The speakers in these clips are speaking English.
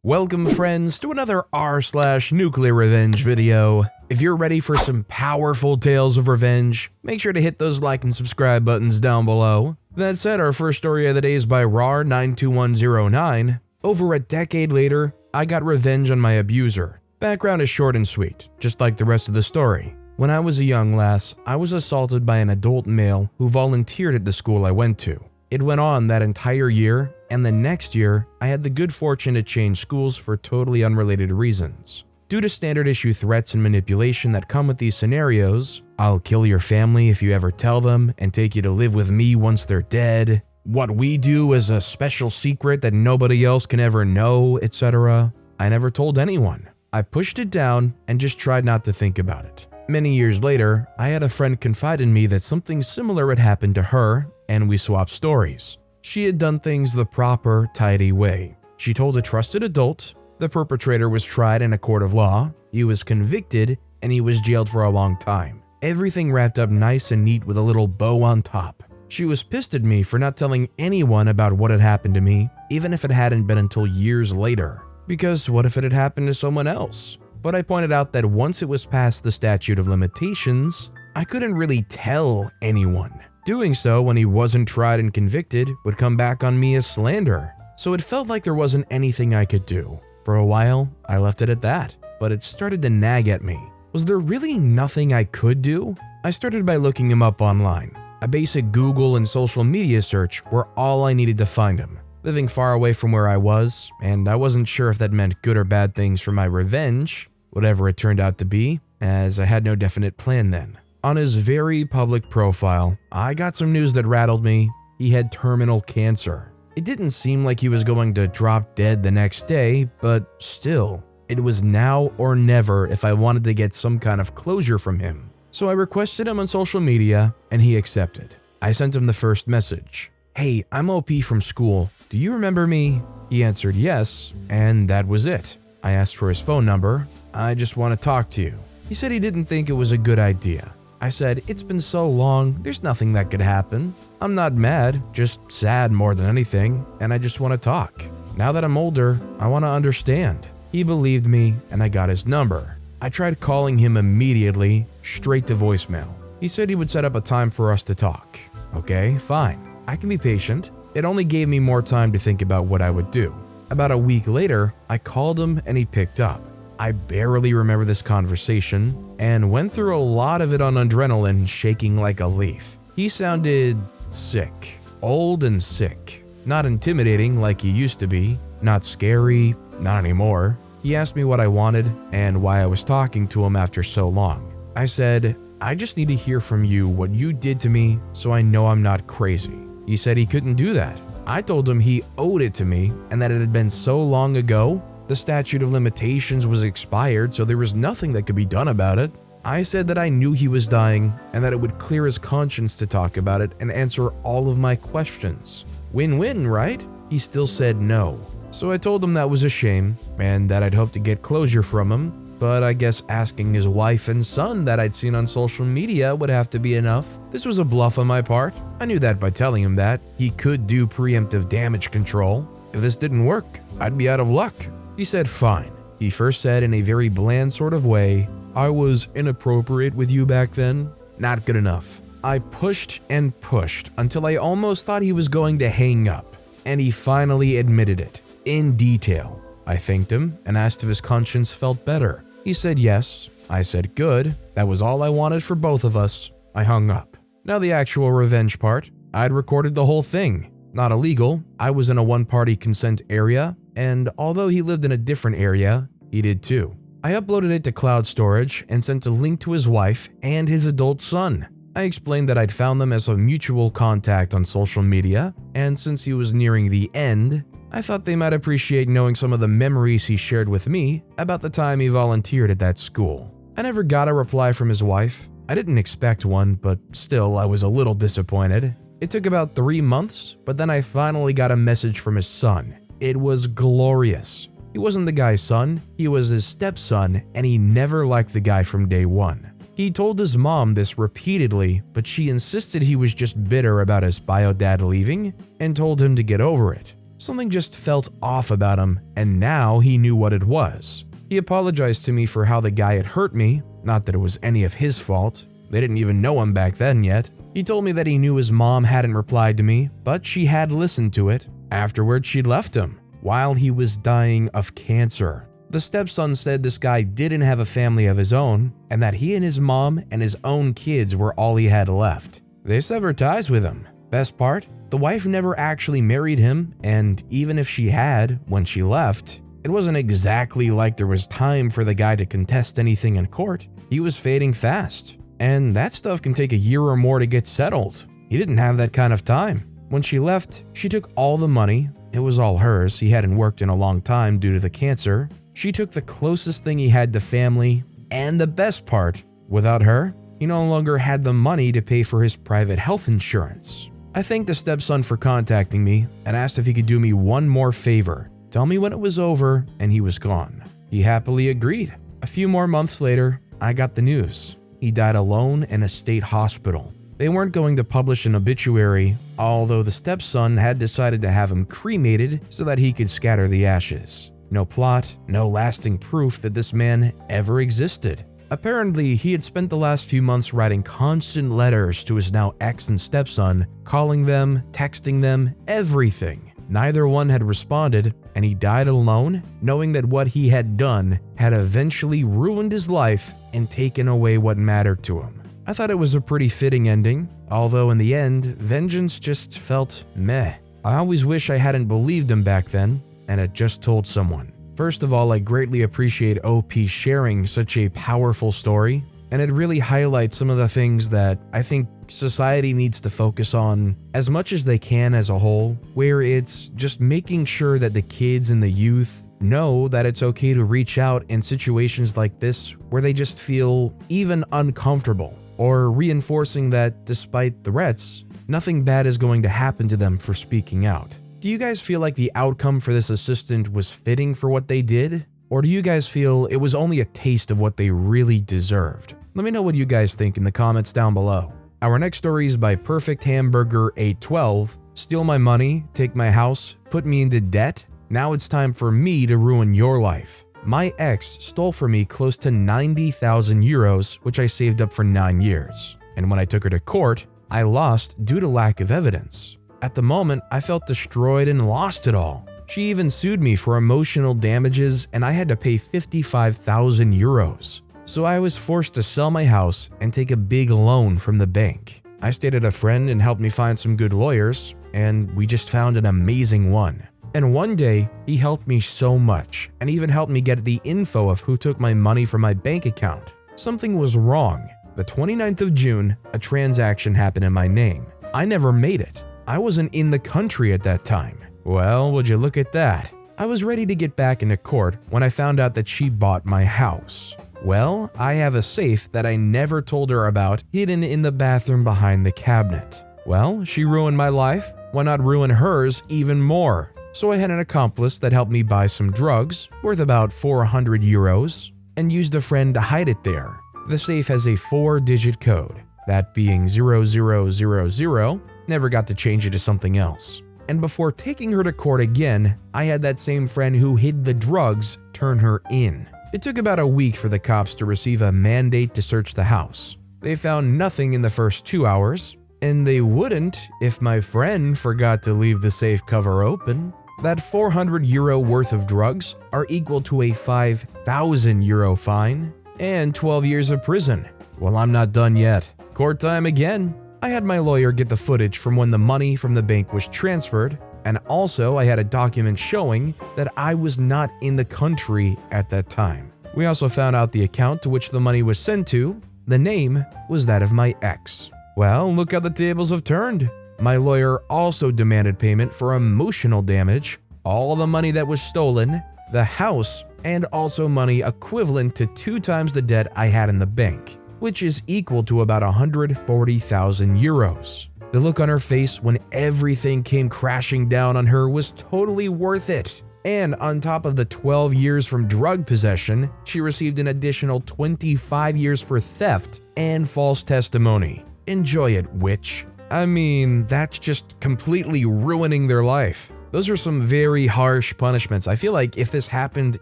Welcome friends to another r/NuclearRevenge video. If you're ready for some powerful tales of revenge, make sure to hit those like and subscribe buttons down below. That said, our first story of the day is by RAR92109. Over a decade later, I got revenge on my abuser. Background is short and sweet, just like the rest of the story. When I was a young lass, I was assaulted by an adult male who volunteered at the school I went to. It went on that entire year, and the next year, I had the good fortune to change schools for totally unrelated reasons. Due to standard issue threats and manipulation that come with these scenarios, I'll kill your family if you ever tell them and take you to live with me once they're dead, what we do is a special secret that nobody else can ever know, etc. I never told anyone. I pushed it down and just tried not to think about it. Many years later, I had a friend confide in me that something similar had happened to her, and we swapped stories. She had done things the proper, tidy way. She told a trusted adult. The perpetrator was tried in a court of law, he was convicted, and he was jailed for a long time. Everything wrapped up nice and neat with a little bow on top. She was pissed at me for not telling anyone about what had happened to me, even if it hadn't been until years later. Because what if it had happened to someone else? But I pointed out that once it was past the statute of limitations, I couldn't really tell anyone. Doing so when he wasn't tried and convicted would come back on me as slander, so it felt like there wasn't anything I could do. For a while, I left it at that, but it started to nag at me. Was there really nothing I could do? I started by looking him up online. A basic Google and social media search were all I needed to find him. Living far away from where I was, and I wasn't sure if that meant good or bad things for my revenge, whatever it turned out to be, as I had no definite plan then. On his very public profile, I got some news that rattled me. He had terminal cancer. It didn't seem like he was going to drop dead the next day, but still, it was now or never if I wanted to get some kind of closure from him. So I requested him on social media, and he accepted. I sent him the first message. "Hey, I'm OP from school. Do you remember me?" He answered yes, and that was it. I asked for his phone number. "I just want to talk to you." He said he didn't think it was a good idea. I said, "It's been so long, there's nothing that could happen. I'm not mad, just sad more than anything, and I just want to talk. Now that I'm older, I want to understand." He believed me, and I got his number. I tried calling him immediately, straight to voicemail. He said he would set up a time for us to talk. Okay, fine. I can be patient. It only gave me more time to think about what I would do. About a week later, I called him and he picked up. I barely remember this conversation and went through a lot of it on adrenaline, shaking like a leaf. He sounded sick, old and sick. Not intimidating like he used to be, not scary, not anymore. He asked me what I wanted and why I was talking to him after so long. I said, "I just need to hear from you what you did to me so I know I'm not crazy." He said he couldn't do that. I told him he owed it to me and that it had been so long ago. The statute of limitations was expired, so there was nothing that could be done about it. I said that I knew he was dying and that it would clear his conscience to talk about it and answer all of my questions. Win-win, right? He still said no. So I told him that was a shame and that I'd hope to get closure from him, but I guess asking his wife and son that I'd seen on social media would have to be enough. This was a bluff on my part. I knew that by telling him that he could do preemptive damage control. If this didn't work, I'd be out of luck. He said fine. He first said in a very bland sort of way, "I was inappropriate with you back then." Not good enough. I pushed and pushed until I almost thought he was going to hang up, and he finally admitted it, in detail. I thanked him and asked if his conscience felt better. He said yes. I said good. That was all I wanted for both of us. I hung up. Now the actual revenge part. I'd recorded the whole thing. Not illegal. I was in a one-party consent area, and although he lived in a different area, he did too. I uploaded it to cloud storage and sent a link to his wife and his adult son. I explained that I'd found them as a mutual contact on social media, and since he was nearing the end, I thought they might appreciate knowing some of the memories he shared with me about the time he volunteered at that school. I never got a reply from his wife. I didn't expect one, but still I was a little disappointed. It took about 3 months, but then I finally got a message from his son. It was glorious. He wasn't the guy's son, he was his stepson, and he never liked the guy from day one. He told his mom this repeatedly, but she insisted he was just bitter about his bio dad leaving and told him to get over it. Something just felt off about him, and now he knew what it was. He apologized to me for how the guy had hurt me, not that it was any of his fault. They didn't even know him back then yet. He told me that he knew his mom hadn't replied to me, but she had listened to it. Afterwards, she'd left him, while he was dying of cancer. The stepson said this guy didn't have a family of his own, and that he and his mom and his own kids were all he had left. They severed ties with him. Best part, the wife never actually married him, and even if she had, when she left, it wasn't exactly like there was time for the guy to contest anything in court. He was fading fast, and that stuff can take a year or more to get settled. He didn't have that kind of time. When she left, she took all the money. It was all hers. He hadn't worked in a long time due to the cancer. She took the closest thing he had to family, and the best part, without her, he no longer had the money to pay for his private health insurance. I thanked the stepson for contacting me and asked if he could do me one more favor, tell me when it was over, and he was gone. He happily agreed. A few more months later, I got the news. He died alone in a state hospital. They weren't going to publish an obituary, although the stepson had decided to have him cremated so that he could scatter the ashes. No plot, no lasting proof that this man ever existed. Apparently, he had spent the last few months writing constant letters to his now ex and stepson, calling them, texting them, everything. Neither one had responded, and he died alone, knowing that what he had done had eventually ruined his life and taken away what mattered to him. I thought it was a pretty fitting ending, although in the end, vengeance just felt meh. I always wish I hadn't believed him back then, and had just told someone. First of all, I greatly appreciate OP sharing such a powerful story, and it really highlights some of the things that I think society needs to focus on as much as they can as a whole, where it's just making sure that the kids and the youth know that it's okay to reach out in situations like this where they just feel even uncomfortable, or reinforcing that despite threats, nothing bad is going to happen to them for speaking out. Do you guys feel like the outcome for this assistant was fitting for what they did? Or do you guys feel it was only a taste of what they really deserved? Let me know what you guys think in the comments down below. Our next story is by Perfect Hamburger 812. Steal my money, take my house, put me into debt. Now it's time for me to ruin your life. My ex stole from me close to 90,000 euros, which I saved up for 9 years. And when I took her to court, I lost due to lack of evidence. At the moment, I felt destroyed and lost it all. She even sued me for emotional damages, and I had to pay 55,000 euros. So I was forced to sell my house and take a big loan from the bank. I stayed at a friend and helped me find some good lawyers, and we just found an amazing one. And one day, he helped me so much, and even helped me get the info of who took my money from my bank account. Something was wrong. The 29th of June, a transaction happened in my name. I never made it. I wasn't in the country at that time. Well, would you look at that? I was ready to get back into court when I found out that she bought my house. Well, I have a safe that I never told her about hidden in the bathroom behind the cabinet. Well, she ruined my life. Why not ruin hers even more? So I had an accomplice that helped me buy some drugs, worth about 400 euros, and used a friend to hide it there. The safe has a 4-digit code, that being 0000. Never got to change it to something else. And before taking her to court again, I had that same friend who hid the drugs turn her in. It took about a week for the cops to receive a mandate to search the house. They found nothing in the first 2 hours, and they wouldn't if my friend forgot to leave the safe cover open. That 400 euro worth of drugs are equal to a 5,000 euro fine and 12 years of prison. Well, I'm not done yet. Court time again. I had my lawyer get the footage from when the money from the bank was transferred, and also I had a document showing that I was not in the country at that time. We also found out the account to which the money was sent to. The name was that of my ex. Well, look how the tables have turned. My lawyer also demanded payment for emotional damage, all the money that was stolen, the house, and also money equivalent to 2 times the debt I had in the bank, which is equal to about 140,000 euros. The look on her face when everything came crashing down on her was totally worth it. And on top of the 12 years from drug possession, she received an additional 25 years for theft and false testimony. Enjoy it, witch. I mean, that's just completely ruining their life. Those are some very harsh punishments. I feel like if this happened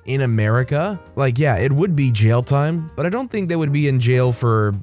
in America, like yeah, it would be jail time, but I don't think they would be in jail for,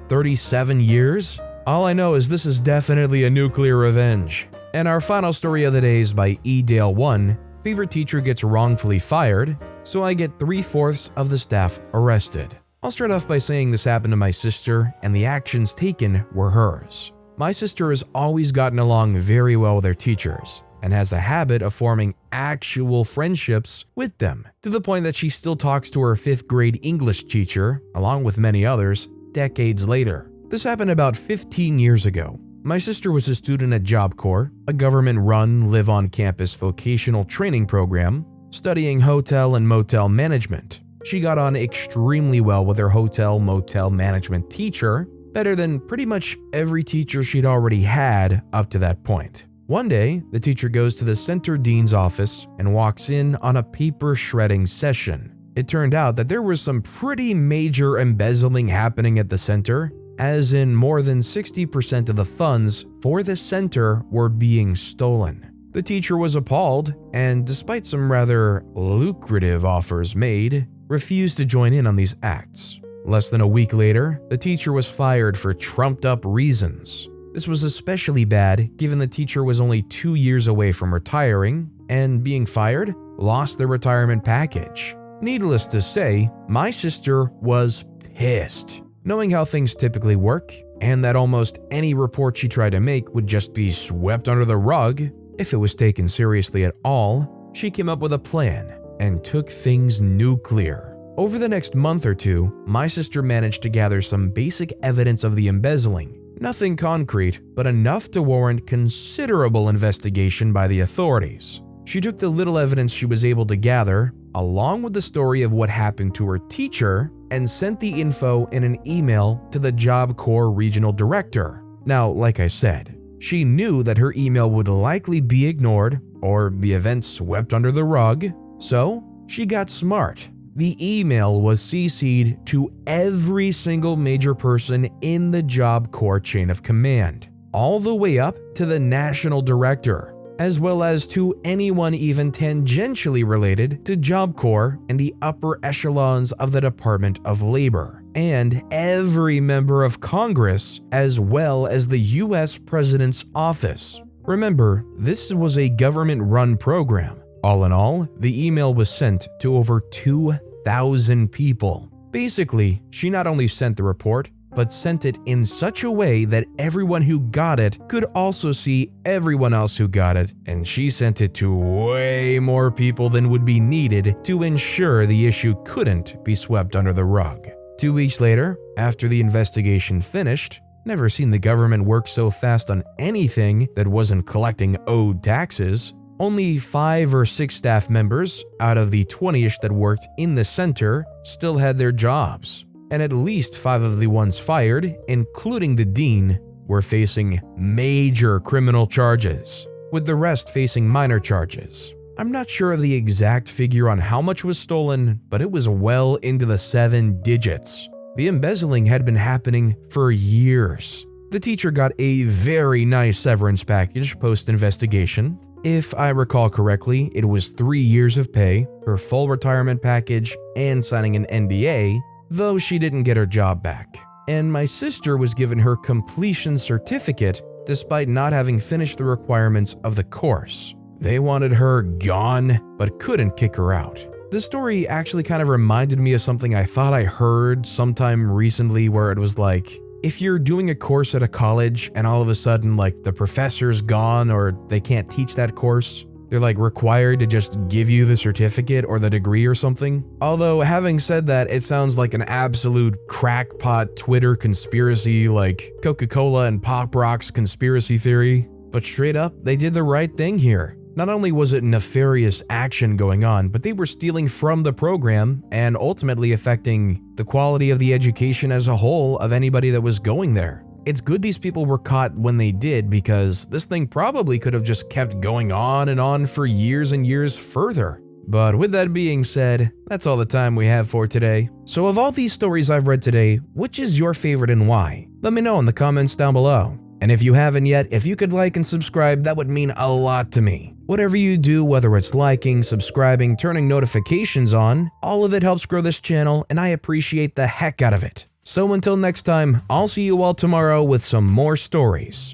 37 years? All I know is this is definitely a nuclear revenge. And our final story of the day is by Dale 1. Favorite teacher gets wrongfully fired, so I get 3/4 of the staff arrested. I'll start off by saying this happened to my sister, and the actions taken were hers. My sister has always gotten along very well with her teachers, and has a habit of forming actual friendships with them, to the point that she still talks to her 5th grade English teacher, along with many others, decades later. This happened about 15 years ago. My sister was a student at Job Corps, a government-run, live-on-campus vocational training program, studying hotel and motel management. She got on extremely well with her hotel-motel management teacher, better than pretty much every teacher she'd already had up to that point. One day, the teacher goes to the center dean's office and walks in on a paper shredding session. It turned out that there was some pretty major embezzling happening at the center, as in more than 60% of the funds for the center were being stolen. The teacher was appalled, and despite some rather lucrative offers made, refused to join in on these acts. Less than a week later, the teacher was fired for trumped-up reasons. This was especially bad given the teacher was only 2 years away from retiring, and being fired lost their retirement package. Needless to say, my sister was pissed, knowing how things typically work, and that almost any report she tried to make would just be swept under the rug. If it was taken seriously at all, she came up with a plan and took things nuclear. Over the next month or two, my sister managed to gather some basic evidence of the embezzling. Nothing concrete, but enough to warrant considerable investigation by the authorities. She took the little evidence she was able to gather, along with the story of what happened to her teacher, and sent the info in an email to the Job Corps regional director. Now, like I said, she knew that her email would likely be ignored or the event swept under the rug, so she got smart. The email was CC'd to every single major person in the Job Corps chain of command, all the way up to the national director, as well as to anyone even tangentially related to Job Corps and the upper echelons of the Department of Labor, and every member of Congress, as well as the US President's office. Remember, this was a government-run program. All in all, the email was sent to over 2,000 people. Basically, she not only sent the report, but sent it in such a way that everyone who got it could also see everyone else who got it, and she sent it to way more people than would be needed to ensure the issue couldn't be swept under the rug. 2 weeks later, after the investigation finished, never seen the government work so fast on anything that wasn't collecting owed taxes. Only 5 or 6 staff members out of the 20-ish that worked in the center still had their jobs, and at least 5 of the ones fired, including the dean, were facing major criminal charges, with the rest facing minor charges. I'm not sure of the exact figure on how much was stolen, but it was well into the 7 digits. The embezzling had been happening for years. The teacher got a very nice severance package post-investigation. If I recall correctly, it was 3 years of pay, her full retirement package, and signing an NDA, though she didn't get her job back. And my sister was given her completion certificate despite not having finished the requirements of the course. They wanted her gone, but couldn't kick her out. This story actually kind of reminded me of something I thought I heard sometime recently, where it was like, if you're doing a course at a college and all of a sudden like the professor's gone or they can't teach that course, they're like required to just give you the certificate or the degree or something. Although having said that, it sounds like an absolute crackpot Twitter conspiracy, like Coca-Cola and Pop Rocks conspiracy theory. But straight up, they did the right thing here. Not only was it nefarious action going on, but they were stealing from the program and ultimately affecting the quality of the education as a whole of anybody that was going there. It's good these people were caught when they did, because this thing probably could have just kept going on and on for years and years further. But with that being said, that's all the time we have for today. So of all these stories I've read today, which is your favorite and why? Let me know in the comments down below. And if you haven't yet, if you could like and subscribe, that would mean a lot to me. Whatever you do, whether it's liking, subscribing, turning notifications on, all of it helps grow this channel and I appreciate the heck out of it. So until next time, I'll see you all tomorrow with some more stories.